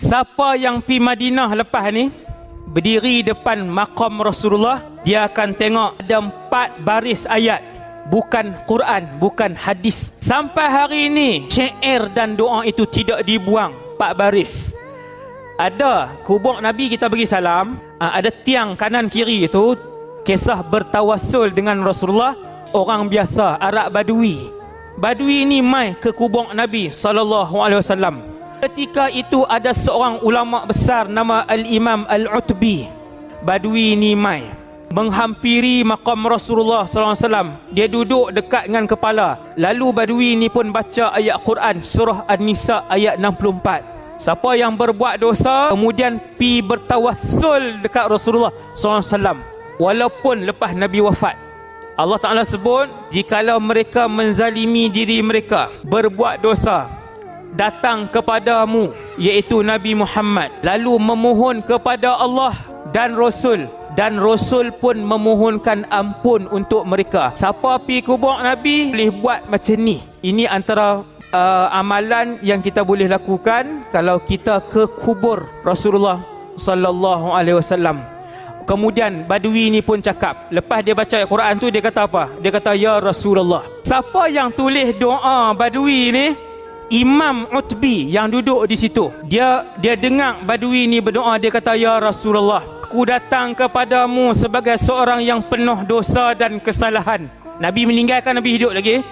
Siapa yang pi Madinah lepas ni, berdiri depan maqam Rasulullah, dia akan tengok ada 4 baris ayat, bukan Quran, bukan hadis. Sampai hari ini syair dan doa itu tidak dibuang, 4 baris. Ada kubur Nabi, kita bagi salam, ada tiang kanan kiri itu kisah bertawassul dengan Rasulullah. Orang biasa Arab Badui ni mai ke kubur Nabi SAW. Ketika itu ada seorang ulama besar nama Al-Imam Al-Utbi. Badui ni mai menghampiri maqam Rasulullah SAW. Dia duduk dekat dengan kepala. Lalu Badui ni pun baca ayat Quran surah An-Nisa ayat 64. Siapa yang berbuat dosa kemudian pi bertawassul dekat Rasulullah SAW walaupun lepas Nabi wafat, Allah Ta'ala sebut, jikalau mereka menzalimi diri mereka, berbuat dosa, datang kepadamu iaitu Nabi Muhammad, lalu memohon kepada Allah dan Rasul, dan Rasul pun memohonkan ampun untuk mereka. Siapa pi kubur Nabi boleh buat macam ni. Ini antara amalan yang kita boleh lakukan kalau kita ke kubur Rasulullah sallallahu alaihi wasallam. Kemudian Badui ni pun cakap, lepas dia baca ayat Quran tu, dia kata apa? Dia kata, ya Rasulullah. Siapa yang tulis doa Badui ni? Imam Utbi yang duduk di situ. Dia dengar Badui ni berdoa, dia kata, ya Rasulullah, aku datang kepadamu sebagai seorang yang penuh dosa dan kesalahan. Nabi meninggal kan Nabi hidup lagi?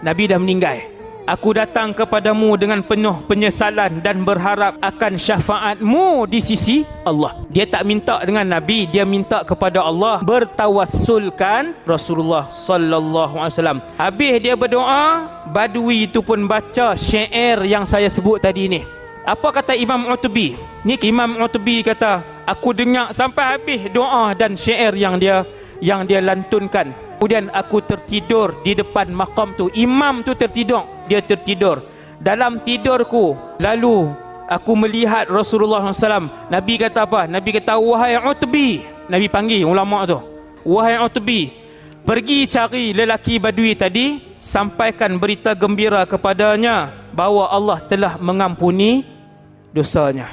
Nabi dah meninggal. Aku datang kepadamu dengan penuh penyesalan dan berharap akan syafaatmu di sisi Allah. Dia tak minta dengan Nabi, dia minta kepada Allah, bertawassulkan Rasulullah sallallahu alaihi wasallam. Habis dia berdoa, Badui itu pun baca syair yang saya sebut tadi ni. Apa kata Imam Utbi? Ni Imam Utbi kata, aku dengar sampai habis doa dan syair yang dia lantunkan. Kemudian aku tertidur di depan makam tu. Imam tu tertidur. Dia tertidur. Dalam tidurku, lalu aku melihat Rasulullah SAW. Nabi kata apa? Nabi kata, wahai Utbi. Nabi panggil ulama tu. Wahai Utbi, pergi cari lelaki Badui tadi, sampaikan berita gembira kepadanya bahawa Allah telah mengampuni dosanya.